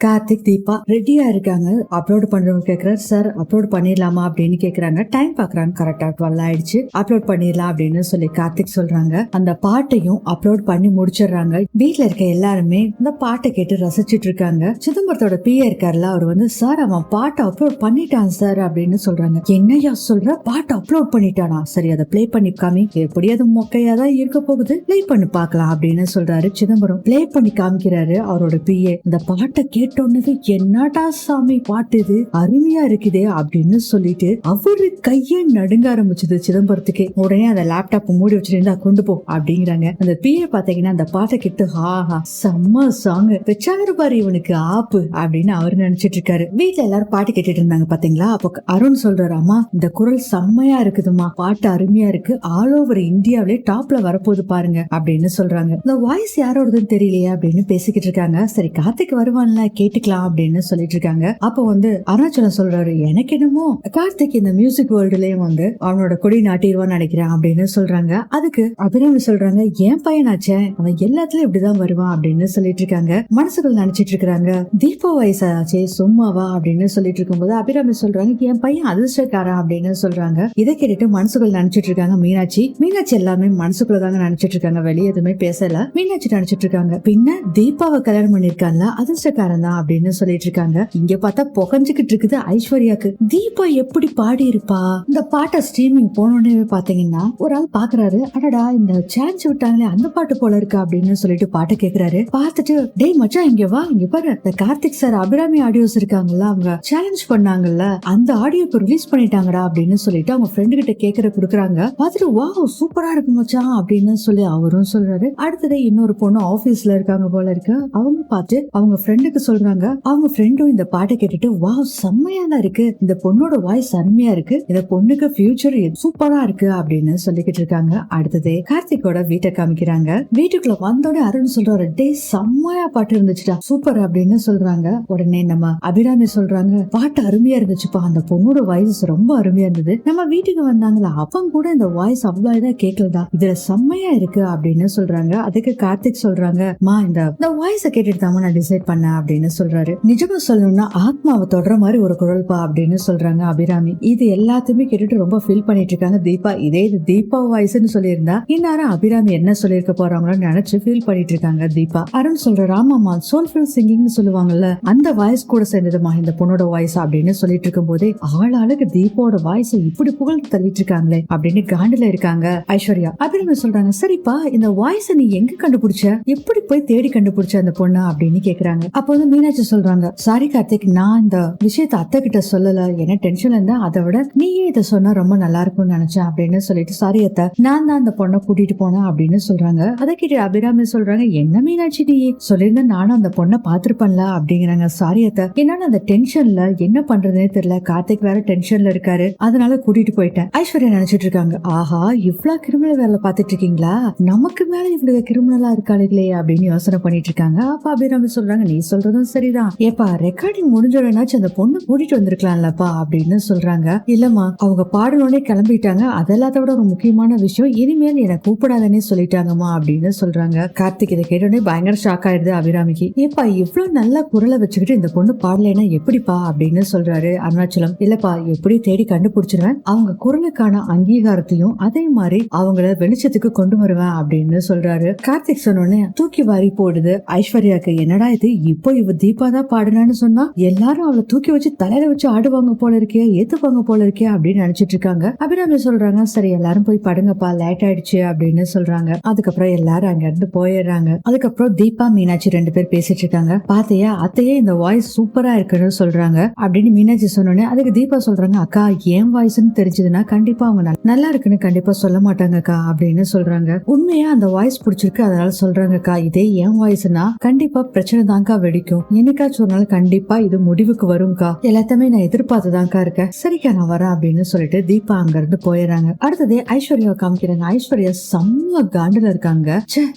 கார்த்திக் தீபா ரெடியா இருக்காங்க. அப்லோட் பண்றவங்க கேக்குறாரு, சார் அப்லோட் பண்ணிடலாமா அப்படின்னு கேக்குறாங்க. டைம் பாக்குறாங்க, கரெக்டா 12 ஆயிடுச்சு, அப்லோட் பண்ணிடலாம் அப்படின்னு சொல்லி கார்த்திக் சொல்றாங்க. அந்த பாட்டையும் அப்லோட் பண்ணி முடிச்சிடுறாங்க. வீட்டுல இருக்க எல்லாருமே இந்த பாட்டை கேட்டு ரசிச்சிட்டு இருக்காங்க. சிதம்பரத்தோட பிஏ இருக்காருல, அவர் வந்து சார் அவன் பாட்டை அப்லோட் பண்ணிட்டான் சார் அப்படின்னு சொல்றாங்க. என்னையா சொல்ற, பாட்டை அப்லோட் பண்ணிட்டானா? சரி அதை பிளே பண்ணி காமி, எப்படி அது மொக்கையா தான் இருக்க போகுது, பிளே பண்ணி பாக்கலாம் அப்படின்னு சொல்றாரு சிதம்பரம். பிளே பண்ணி காமிக்கிறாரு அவரோட பிஏ. இந்த பாட்டை கேட்டோன்னது என்னடா சாமி பாட்டு இது, அருமையா இருக்குதே அப்படின்னு சொல்லிட்டு அவரு கையே நடுங்க ஆரம்பிச்சது சிதம்பரத்துக்கே. உடனே அந்த லேப்டாப் மூடி வச்சிருந்தா கொண்டு போ அப்படிங்கிறாங்க. அந்த பிஏ பாத்தீங்கன்னா அந்த பாட்டை கேட்டு ஹாஹா செம்ம சாங் வச்சாரு பாரு இவனுக்கு ஆப்பு அப்படின்னு அவரு நினைச்சிட்டு இருக்காரு. வீட்டுல எல்லாரும் பாட்டு கேட்டுட்டு இருந்தாங்க பாத்தீங்களா. அப்போ அருண் சொல்றாரு, அம்மா இந்த குரல் செம்மையா இருக்குதுமா, பாட்டு அருமையா இருக்கு, ஆல் ஓவர் இந்தியாவிலே டாப்ல வரப்போகுது பாருங்க அப்படின்னு சொல்றாங்க. இந்த வாய்ஸ் யாரோடதுன்னு தெரியலையே அப்படின்னு பேசிக்கிட்டு இருக்காங்க. சரி கார்த்திக் வருவான்ல கேட்டுக்கலாம் அப்படின்னு சொல்லிட்டு இருக்காங்க. அப்போ வந்து அருணாச்சலம் சொல்றாரு, எனக்கு என்னமோ கார்த்திக் இந்த மியூசிக் வேர்ல்டுலயும் வந்து அவனோட கொடி நாட்டிடுவான்னு நினைக்கிறேன் அப்படின்னு சொல்றாங்க. அதுக்கு அபிராமி சொல்றாங்க, என் பையனாச்சே அவன் எல்லாத்துலயும் இப்படிதான் வருவான் அப்படின்னு சொல்லிட்டு இருக்காங்க. மனசுக்குள்ள நினைச்சிட்டு இருக்காங்க, தீபா வயசாச்சே சும்மாவா அப்படின்னு சொல்லிட்டு இருக்கும்போது அபிராமி சொல்றாங்க, என் பையன் அதிர்ஷ்டக்காரன் அப்படின்னு சொல்றாங்க. இதை கேட்டுட்டு மனசுக்குள்ள நினைச்சிட்டு இருக்காங்க மீனாட்சி. மீனாட்சி எல்லாமே மனசுக்குள்ளதாங்க நினைச்சிட்டு இருக்காங்க, வெளியே எதுவுமே பேசல. மீனாட்சி நினைச்சிட்டு இருக்காங்க, பின்ன தீபாவை கல்யாணம் பண்ணிருக்காங்க அதிர்ஷ்டக்காரன் தான் அப்படின்னு சொல்லிட்டு இருக்காங்க. இங்க பார்த்தா புகஞ்சுக்கிட்டு இருக்குது ஐஸ்வர்யாக்கு. தீபா எப்படி பாடி இருப்பா? இந்த பாட்டை ஸ்ட்ரீமிங் போனோடனே பாத்தீங்கன்னா ஒரு ஆள் பாக்குறாரு, அடடா இந்த சான்ஸ் விட்டாங்களே அந்த பாட்டு போல இருக்கு அப்படின்னு சொல்லிட்டு பாட்டை கேக்குறாரு. பார்த்துட்டு டேய் மச்சான் இங்க வா, இங்க பாரு இந்த கார்த்திக் சார் அபிராமி ஆடியோஸ் இருக்காங்கல்ல, அவங்க சேலஞ்ச் பண்ணாங்கல்ல அந்த ஆடியோ இப்ப ரிலீஸ் பண்ணிட்டாங்கடா அப்படின்னு சொல்லிட்டு அவங்க ஃப்ரெண்டு கிட்ட கேக்குற குடுக்குறாங்க. பார்த்துட்டு வாவ் சூப்பரா இருக்கு மச்சான் அப்படின்னு சொல்லி அவரும் சொல்றாரு. அடுத்தது இன்னொரு பொண்ணு ஆபீஸ்ல இருக்காங்க போல இருக்கு, அவங்க பார்த்து அவங்க ஃப்ரெண்டுக்கு சொல்றாங்க. அவங்க ஃப்ரெண்டும் இந்த பாட்டை கேட்டுட்டு வாவ் செம்மையா தான் இருக்கு, இந்த பொண்ணோட வாய்ஸ் அருமையா இருக்கு, இந்த பொண்ணுக்கு ஃபியூச்சர் சூப்பரா இருக்கு அப்படின்னு சொல்லிக்கிட்டு இருக்காங்க. அடுத்தது கார்த்திகோட வீட்டை காமிக்கிறாங்க. வீட்டுக்குள்ள வந்தோடனே அருண் சொல்றாரு, டே செம்மையா பாட்டு இருந்துச்சுடா சூப்பர் அப்படின்னு சொல்றாங்க. உடனே நம்ம அபிராமி சொல்றாங்க, பாட்டு அருமையா இருந்துச்சுப்பா, அந்த பொண்ணோட வாய்ஸ் ரொம்ப அருமையா இருந்தது, நம்ம வீட்டுக்கு வந்தாங்களா அவங்க கூட இந்த வாய்ஸ் அவ்வளவு இதா கேட்கலதா, இதுல செம்மையா இருக்கு அப்படின்னு சொல்றாங்க. அதுக்கு கார்த்திக் சொல்றாங்க, மா இந்த வாய்ஸ கேட்டுட்டு தான் நான் டிசைட் பண்ணேன் அப்படின்னு சொல்றாரு. நிஜமா சொல்லணும்னா ஆத்மாவை தொடர மாதிரி ஒரு குரல்பா அப்படின்னு சொல்றாங்க அபிராமி. இது எல்லாத்தையுமே கேட்டுட்டு ரொம்ப ஃபீல் பண்ணிட்டு இருக்காங்க தீபா. இதே இது தீபா வாய்ஸ்ன்னு சொல்லியிருந்தா இந்நேரம் அபிராமி என்ன சொல்லியிருக்க போறாங்களோன்னு நினைச்சு ஃபீல் பண்ணிட்டு இருக்காங்க தீபா. அருண் சொல்றாரு, ஆமாமா சோல்ஃபுல் சிங்கிங்னு சொல்லுவாங்கல்ல அந்த வாய்ஸ் கூட சேர்ந்ததுமா இந்த பொண்ணோட வாய்ஸ் அப்படின்னு சொல்லிட்டு இருக்கும் போதே ஆளாளுக்கு தீபாவோட வாய்ஸ் இப்படி புகழ்ந்து தள்ளிட்டு இருக்காங்களே அப்படின்னு காண்டில இருக்காங்க ஐஸ்வர்யா. அபிராமி சொல்றாங்க, சரிப்பா இந்த வாய்ஸ் நீ எங்க கண்டுபிடிச்ச, எப்படி போய் தேடி கண்டுபிடிச்ச அந்த பொண்ணு அப்படின்னு கேக்குறாங்க. அப்ப வந்து மீனாட்சி சொல்றாங்க, சாரி கார்த்திக் நான் இந்த விஷயத்த அத்தை கிட்ட சொல்லல, என்ன டென்ஷன்ல இருந்தா, அதை விட நீயே இதை சொன்னா ரொம்ப நல்லா இருக்கும்னு நினைச்சேன் அப்படின்னு சொல்லிட்டு சாரி அத்தை நான் தான் அந்த பொண்ணை கூட்டிட்டு போனேன் அப்படின்னு சொல்றாங்க. அதை கேட்டு அபிராமி சொல்றாங்க, என்ன மீனாட்சி நீ சொல்லியிருந்தா நானும் அந்த பொண்ணை பாத்துருப்பேன்ல அப்படிங்கிறாங்க. சாரி அத்தை என்னால அந்த டென்ஷன்ல என்ன பண்றதுன்னே தெரியல, கார்த்திக் வேற டென்ஷன்ல இருக்காரு அதனால கூட்டிட்டு போயிட்டேன். ஐஸ்வர்யா நினைச்சிட்டு இருக்காங்க, ஆஹா இவ்வளவு கிரிமினல் வேலை பாத்துட்டு இருக்கீங்களா, நமக்கு மேல இவ்வளவு கிரிமினலா இருக்காளுங்களே அப்படின்னு யோசனை பண்ணிட்டு இருக்காங்க. அப்ப அபிராமி சொல்றாங்க, நீ சொல்றதும் சரிதான், ஏப்பா ரெக்கார்டிங் முடிஞ்சோடனாச்சும் அந்த பொண்ணு கூட்டிட்டு வந்திருக்கலாம்லப்பா அப்படின்னு சொல்றாங்க. இல்லம்மா அவங்க பாடலோடனே கிளம்பிட்டாங்க, அதெல்லாத்த விட ஒரு முக்கியமான விஷயம் இனிமேல் என்னை கூப்பிடாதே சொல்லிட்டாங்கம்மா அப்படின்னு சொல்றாங்க. கார்த்திக் இதை கேட்டோடனே பயங்கர ஷாக் ஆயிடுது அபிராமிக்கு. ஏப்பா இவ்வளவு நல்ல குரலை வச்சுக்கிட்டு இந்த பொண்ணு பாடலைன்னா எப்படிப்பா அப்படின்னு சொல்றாரு அருணாச்சலம். இல்லப்பா எப்படி தேடி கண்டுபிடிச்சிருவேன், அவங்க குரலுக்கான அங்கீகாரத்தையும் அதே மாதிரி அவங்கள வெளிச்சத்துக்கு கொண்டு வருவேன் அப்படின்னு சொல்றாரு. கார்த்திக் சொன்னோடனே தூக்கி வாரி போடுது ஐஸ்வர்யாக்கு. என்னடா இது, இப்போ இவ தீபா தான் பாடுனான்னு சொன்னா எல்லாரும் அவளை தூக்கி வச்சு தலையில வச்சு ஆடுவாங்க போல இருக்கே, ஏத்துப்பாங்க போல இருக்கே அப்படின்னு நினைச்சிட்டு இருக்காங்க. அபிராமி சொல்றாங்க, சரி எல்லாரும் போய் படுங்கப்பா லேட் ஆயிடுச்சு அப்படின்னு சொல்றாங்க. அதுக்கப்புறம் எல்லாரும் அங்க இருந்து போயிடுறாங்க. அதுக்கப்புறம் தீபா மீனாட்சி 2 பேர் பேசிட்டு இருக்காங்க. பாத்தையா அத்தையே இந்த வாய்ஸ் சூப்பரா இருக்குன்னு சொல்றாங்க அப்படின்னு மீனாட்சி சொன்னோன்னே அதுக்கு தீபா சொல்றாங்க, அக்கா என் வாய்ஸ்ன்னு தெரிஞ்சதுன்னா கண்டிப்பா அவங்க நல்லா இருக்குன்னு கண்டிப்பா சொல்ல மாட்டாங்கக்கா அப்படின்னு சொல்றாங்க. உண்மையா அந்த வாய்ஸ் பிடிச்சிருக்கு அதனால சொல்றாங்கக்கா, இதே என் வாய்ஸ்னா கண்டிப்பா பிரச்சனை தான்க்கா வெடிக்கும், என்னைக்காச்சும் ஒரு நாள் கண்டிப்பா இது முடிவுக்கு வரும்க்கா, எல்லாத்தையுமே நான் எதிர்பார்த்துதான்க்கா இருக்கேன், சரிக்கா நான் வரேன் அப்படின்னு சொல்லிட்டு தீபா அங்க இருந்து போயிடுறாங்க. அடுத்ததே ஐஸ்வர்யா காமிக்கிறாங்க. ஐஸ்வர்யா செம்ம காண்டுல இருக்காங்க.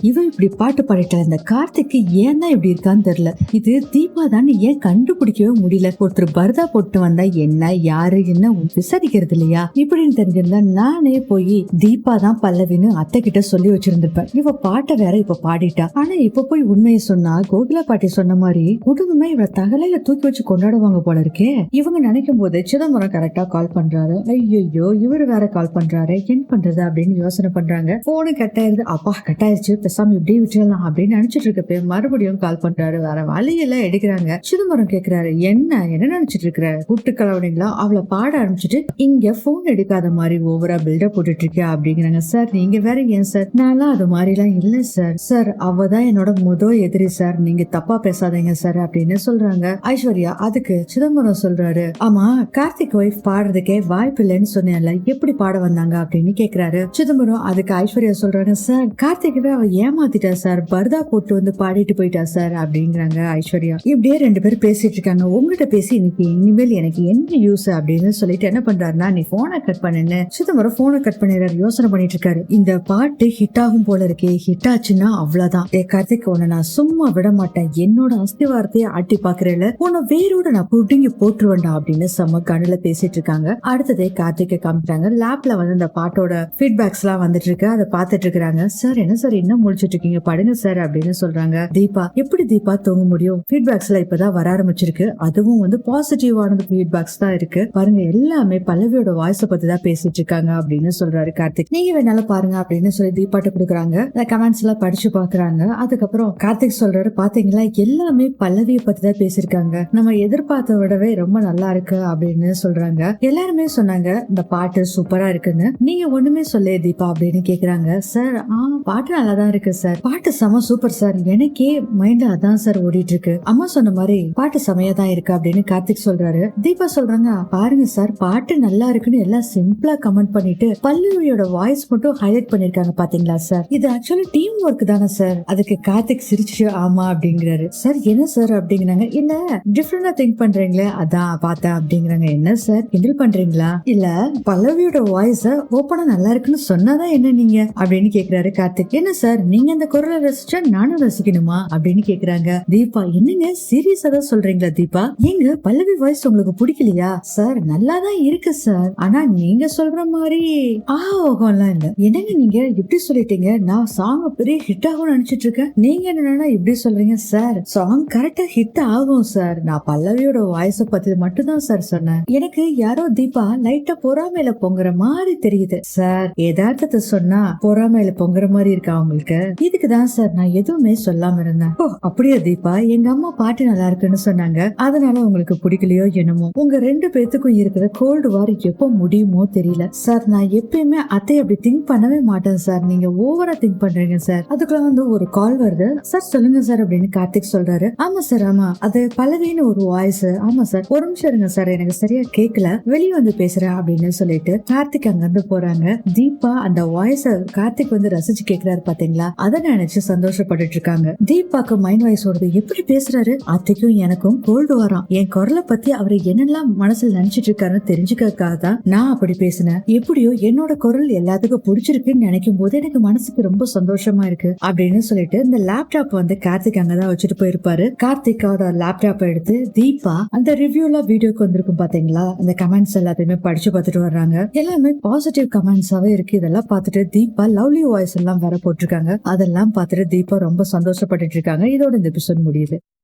இவ இப்படி பாட்டு பாடிட்டா இந்த கார்த்திக்கு ஏன் தான் இப்படி இருக்கான்னு தெரியல, இது தீபா தான் ஏன் கண்டுபிடிக்கவே முடியல, ஒருத்தர் பரதா போட்டு வந்தா என்ன யாரு என்ன விசாரிக்கிறது இல்லையா, இப்படின்னு தெரிஞ்சிருந்தா நானே போய் தீபா தான் பல்லவின்னு அத்தை கிட்ட சொல்லி வச்சிருந்திருப்பேன். இவ பாட்டை வேற இப்ப பாடிட்டா, ஆனா இப்ப போய் உண்மையை சொன்னா கோகிலா பாட்டி சொன்ன மாதிரி குடும்பமே இவள தகலையில தூக்கி வச்சு கொண்டாடுவாங்க போல இருக்கே. இவங்க நினைக்கும் போது சிதம்பரம் கரெக்டா கால் பண்றாரு. ஐயோ இவரு வேற கால் பண்றாரு, என்ன பண்றது அப்படின்னு யோசனை பண்றாங்க. போனு கட் ஆயிருது. அப்பா கட் ஆயிருச்சு, பேசாம இப்படியே விட்டுலாம் அப்படின்னு நினைச்சிட்டு இருக்கப்ப மறுபடியும் கால் பண்றாரு. வேற வழியெல்லாம் எடுக்கிறாங்க. சிதம்பரம் கேக்குறாரு, என்ன நினைச்சிட்டு இருக்கிற, கூப்பிட்டு கலவனீங்களா? அவளை பாட ஆரம்பிச்சுட்டு இங்க போன் எடுக்காத மாதிரி ஓவரா பில்டப் போட்டுட்டு இருக்கியா அப்படிங்கிறாங்க. சார் நீங்க வேற ஏன் சார், நான்லாம் அது மாதிரி எல்லாம் இல்ல சார். சார் அவதான் என்னோட எதிரி சார், நீங்க தப்பா பேசாதீங்க சார் அப்படின்னு சொல்றாங்க ஐஸ்வர்யா. அதுக்கு சிதம்பரம் சொல்றாரு, ஆமா கார்த்திக் ஒய்ஃப் பாடுறதுக்கே வாய்ப்பு இல்லைன்னு சொன்னேன்ல, எப்படி பாட வந்தாங்க அப்படின்னு கேக்குறாரு சிதம்பரம். அதுக்கு ஐஸ்வர்யா சொல்றாங்க, சார் கார்த்திகவே அவ ஏமாத்திட்டா சார், பர்தா போட்டு வந்து பாடிட்டு போயிட்டா சார் அப்படிங்கிறாங்க ஐஸ்வர்யா. இப்படியே ரெண்டு பேரும் பேசிட்டு இருக்காங்க. உங்ககிட்ட பேசி இன்னைக்கு இனிமேல் எனக்கு என்ன யூஸ் அப்படின்னு சொல்லிட்டு என்ன பண்றாருன்னா, நீ போனை கட் பண்ணுன்னு சிதம்பரம் போனை கட் பண்ணிடுறாரு. யோசனை பண்ணிட்டு இருக்காரு, இந்த பாட்டு ஹிட் ஆகும் போல இருக்கே, ஹிட் ஆச்சுன்னா அவ்வளவுதான். கார்த்திக் உன்னை நான் சும்மா விட மாட்டேன், என்னோட அஸ்திவாரத்தையே ஆட்டி பாக்குறேல, உன்னை வேரோட நான் புடிங்கி போட்டுருவேண்டா அப்படின்னு செம்ம கண்ணுல பேசிட்டு இருக்காங்க. அடுத்ததே கார்த்திகை காமிட்டாங்க. லேப்ல வந்து இந்த பாட்டோட ஃபீட்பேக்ஸ் எல்லாம் வந்துட்டு இருக்கு, அதை பாத்துட்டு இருக்காங்க. சார் என்ன சார் இன்னும் முடிச்சிட்டு இருக்கீங்க, படுங்க சார் அப்படின்னு சொல்றாங்க. தீபா, எப்படி தீபா தூங்க முடியும், ஃபீட்பேக்ஸ் எல்லாம் இப்பதான் வர ஆரம்பிச்சிருக்கு, அதுவும் வந்து பாசிட்டிவான ஃபீட்பேக்ஸ் தான் இருக்கு பாருங்க, எல்லாமே பல்லவியோட வாய்ஸ் பத்தி தான் பேசிட்டு இருக்காங்க அப்படின்னு சொல்றாரு கார்த்திக். நீங்க வேணாலும் பாருங்க அப்படின்னு சொல்லி தீபாட்ட கொடுக்குறாங்க. கமெண்ட்ஸ் எல்லாம் படிச்சு பாக்குறாங்க. அதுக்கப்புறம் கார்த்திக் சொல்றாரு, பாத்தீங்களா எல்லாமே பல்லவியை பத்தி தான் பேசிருக்காங்க, நம்ம எதிர்பார்த்த விடவே ரொம்ப நல்லா இருக்கு அப்படின்னு சொல்றாங்க. எல்லாருமே சொன்னாங்க இந்த பாட்டு சூப்பரா இருக்குன்னு, நீங்க ஒண்ணுமே சொல்ல தீபா அப்படின்னு கேக்குறாங்க. சார் பாட்டு நல்லாதான் இருக்கு சார், பாட்டு செம சூப்பர் சார், எனக்கே மைண்ட்ல அதான் சார் ஓடிட்டு இருக்கு, அம்மா சொன்ன மாதிரி பாட்டு செமையா தான் இருக்கு அப்படின்னு கார்த்திக் சொல்றாரு. தீபா சொல்றாங்க, பாருங்க சார் பாட்டு நல்லா இருக்குன்னு எல்லாம் சிம்பிளா கமெண்ட் பண்ணிட்டு பல்லவியோட வாய்ஸ் மட்டும் ஹைலைட் பண்ணிருக்காங்க பாத்தீங்களா சார், இது ஆக்சுவலி டீம் ஒர்க் தானே சார். அதுக்கு கார்த்திக் சிரிச்சு ஆமா அப்படிங்கிறாரு. சார் என்ன சார் அப்படிங்கிறாங்க. இல்ல டிஃபரெண்டா திங்க் பண்றீங்களே அதான் பார்த்தேன் அப்படிங்கிறாங்க. என்ன சார் கிண்டல் பண்றீங்களா, இல்ல பல்லவியோட வாய்ஸ் ஓப்பனா நல்லா இருக்குன்னு சொன்னாதான் என்ன நீங்க அப்படின்னு கேக்குறாரு கார்த்திக். என்ன சார் நீங்க அந்த குரலை ரசிச்சா நானும் ரசிக்கணுமா அப்படின்னு கேக்குறாங்க. தீபா, என்னங்க சீரியஸா தான் சொல்றீங்களா தீபா, எங்க பல்லவி வாய்ஸ் உங்களுக்கு பிடிக்கலையா? சார் நல்லாதான் இருக்கு சார், ஆனா நீங்க சொல்ற மாதிரி ஆகலாம் இல்ல. என்னங்க நீங்க இப்படி சொல்லிட்டீங்க, நான் சாங் பெரிய ஹிட் ஆகும் நினைச்சிட்டு இருக்கேன், நீங்க என்னன்னா இப்படி சொல்றீங்க? சார் சாங் கரெக்டா ஹிட் ஆகும் சார், நான் பல்லவியோட வாய்ஸ் பத்தி மட்டும் தான் சார் சொன்னேன், எனக்கு யாரோ தீபா லைட்டா பொறாமையில பொங்குற மாதிரி தெரியுது சார், யதார்த்தத்தை சொன்னா பொறாமையில பொங்குற மாதிரி இருக்கா உங்களுக்கு, இதுக்குதான் சார் நான் எதுவுமே சொல்லாம இருந்தேன். ஓ அப்படியே தீபா, எங்க அம்மா பாட்டு நல்லா இருக்குன்னு சொன்னாங்க, அதனால உங்களுக்கு பிடிக்கலையோ என்னமோ, உங்க ரெண்டு பேத்துக்கும் இருக்கிற கோல்டு வார் எப்போ முடியுமோ தெரியல சார், நான் எப்பயுமே அத்தை அப்படி திங்க் பண்ணவே மாட்டேன் சார், நீங்க ஓவரா திங்க் பண்றீங்க சார். அதுக்குள்ள வந்து ஒரு கால் வருது. சார் சொல்லுங்க சார் அப்படின்னு கார்த்திக் சொல்றாரு. ஆமா சார் ஆமா, அது பல்லவின்னு ஒரு வாய்ஸ். ஆமா சார் ஒரு நிமிஷம் இருங்க சார், எனக்கு சரியா கேட்கல, வெளியே வந்து பேசுறேன் அப்படின்னு சொல்லிட்டு கார்த்திக் அங்க இருந்து போறாங்க. தீபா அந்த வாய்ஸ் கார்த்திக் வந்து ரசிச்சு கேக்குறாரு பாத்தீங்களா, அதை நினைச்சு சந்தோஷப்பட்டுட்டு இருக்காங்க. தீபாக்கு மைண்ட் வாய்ஸ் ஓடுது, எப்படி பேசுறாரு, அத்தைக்கும் எனக்கும் கோல்டு வரான், என் குரலை பத்தி அவரு என்னெல்லாம் மனசுல நினைச்சிட்டு இருக்காருன்னு தெரிஞ்சுக்கிறதுக்காக தான் நான் அப்படி பேசினேன், எப்படியோ என்னோட குரல் எல்லாத்துக்கும் பிடிச்சிருக்குன்னு நினைக்கும் போது எனக்கு மனசுக்கு ரொம்ப சந்தோஷமா இருக்கு அப்படின்னு சொல்லிட்டு இந்த லேப்டாப் வந்து கார்த்திக் அங்கதான் வச்சுட்டு போயிருப்பாரு. கார்த்திகோட லேப்டாப் எடுத்து தீபா அந்த ரிவ்யூல வீடியோக்கு வந்திருக்கும் பாத்தீங்களா, அந்த கமெண்ட்ஸ் எல்லாத்தையுமே படிச்சு பார்த்துட்டு வர்றாங்க. எல்லாமே பாசிட்டிவ் கமெண்ட்ஸாவே இருக்கு. இதெல்லாம் பார்த்துட்டு தீபா லவ்லி வாய்ஸ் எல்லாம் வேற போட்டிருக்காங்க. அதெல்லாம் பார்த்துட்டு தீபா ரொம்ப சந்தோஷப்பட்டுட்டு இருக்காங்க. இதோட இந்த எபிசோட் முடியுது.